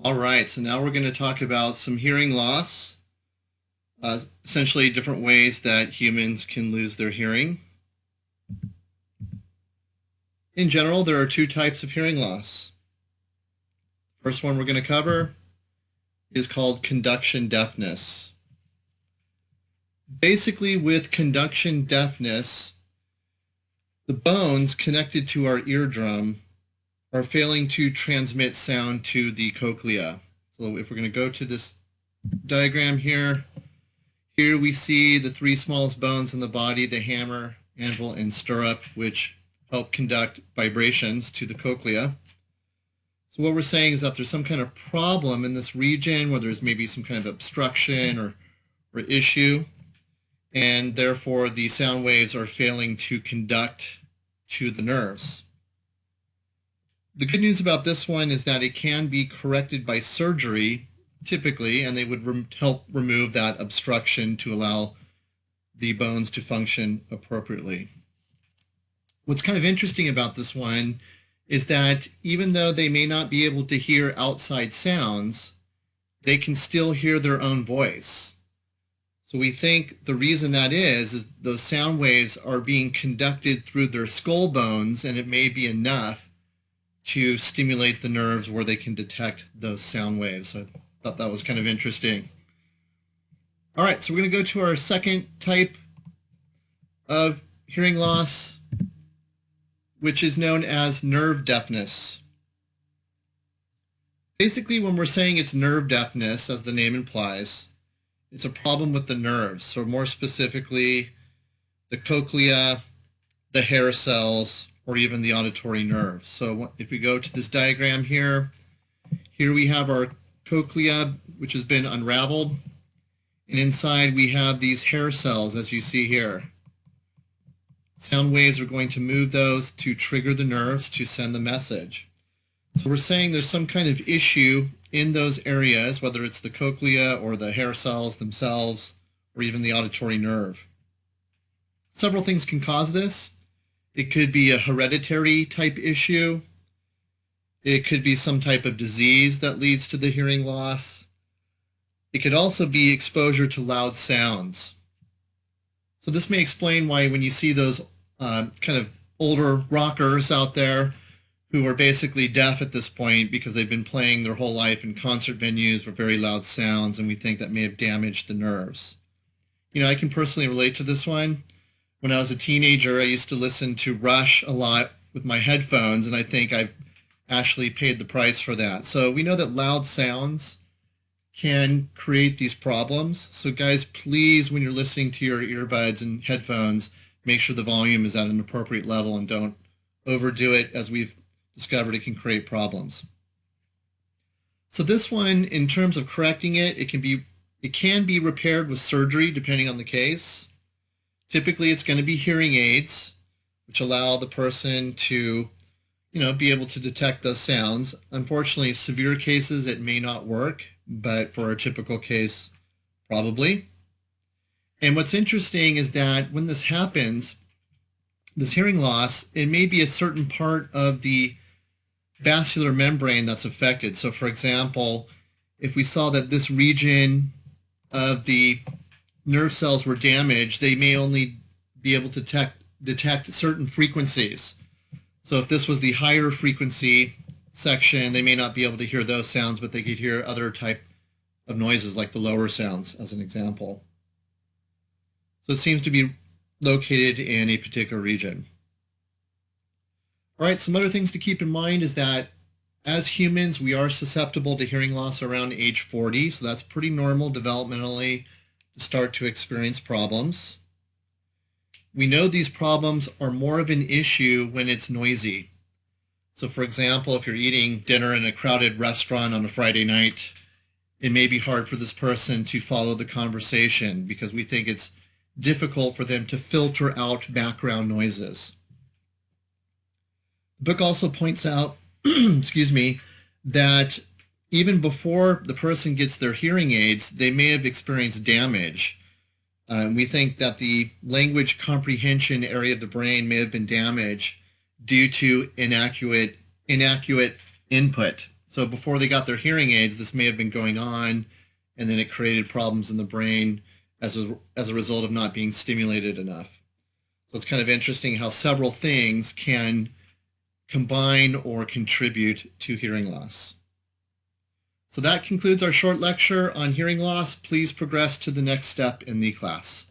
All right, so now we're going to talk about some hearing loss, essentially different ways that humans can lose their hearing. In general, there are two types of hearing loss. First one we're going to cover is called conduction deafness. Basically, with conduction deafness, the bones connected to our eardrum are failing to transmit sound to the cochlea. So if we're going to go to this diagram here we see the three smallest bones in the body, the hammer, anvil, and stirrup, which help conduct vibrations to the cochlea. So what we're saying is that there's some kind of problem in this region where there's maybe some kind of obstruction or issue, and therefore the sound waves are failing to conduct to the nerves. The good news about this one is that it can be corrected by surgery, typically, and they would help remove that obstruction to allow the bones to function appropriately. What's kind of interesting about this one is that even though they may not be able to hear outside sounds, they can still hear their own voice. So we think the reason that is those sound waves are being conducted through their skull bones, and it may be enough to stimulate the nerves where they can detect those sound waves. So I thought that was kind of interesting. All right, so we're going to go to our second type of hearing loss, which is known as nerve deafness. Basically, when we're saying it's nerve deafness, as the name implies, it's a problem with the nerves. So more specifically, the cochlea, the hair cells, or even the auditory nerve. So if we go to this diagram here we have our cochlea, which has been unraveled. And inside we have these hair cells, as you see here. Sound waves are going to move those to trigger the nerves to send the message. So we're saying there's some kind of issue in those areas, whether it's the cochlea or the hair cells themselves, or even the auditory nerve. Several things can cause this. It could be a hereditary type issue. It could be some type of disease that leads to the hearing loss. It could also be exposure to loud sounds. So this may explain why when you see those kind of older rockers out there who are basically deaf at this point because they've been playing their whole life in concert venues with very loud sounds, and we think that may have damaged the nerves. You know, I can personally relate to this one. When I was a teenager, I used to listen to Rush a lot with my headphones, and I think I've actually paid the price for that. So we know that loud sounds can create these problems. So guys, please, when you're listening to your earbuds and headphones, make sure the volume is at an appropriate level and don't overdo it. As we've discovered, it can create problems. So this one, in terms of correcting it, it can be repaired with surgery depending on the case. Typically, it's going to be hearing aids, which allow the person to, be able to detect those sounds. Unfortunately, severe cases, it may not work, but for a typical case, probably. And what's interesting is that when this happens, this hearing loss, it may be a certain part of the vascular membrane that's affected. So for example, if we saw that this region of the nerve cells were damaged, they may only be able to detect certain frequencies. So if this was the higher frequency section, they may not be able to hear those sounds, but they could hear other type of noises like the lower sounds, as an example. So it seems to be located in a particular region. All right, some other things to keep in mind is that as humans, we are susceptible to hearing loss around age 40, so that's pretty normal developmentally to start to experience problems. We know these problems are more of an issue when it's noisy. So for example, if you're eating dinner in a crowded restaurant on a Friday night, it may be hard for this person to follow the conversation because we think it's difficult for them to filter out background noises. The book also points out, that even before the person gets their hearing aids, they may have experienced damage. We think that the language comprehension area of the brain may have been damaged due to inaccurate input. So before they got their hearing aids, this may have been going on, and then it created problems in the brain as a result of not being stimulated enough. So it's kind of interesting how several things can combine or contribute to hearing loss. So that concludes our short lecture on hearing loss. Please progress to the next step in the class.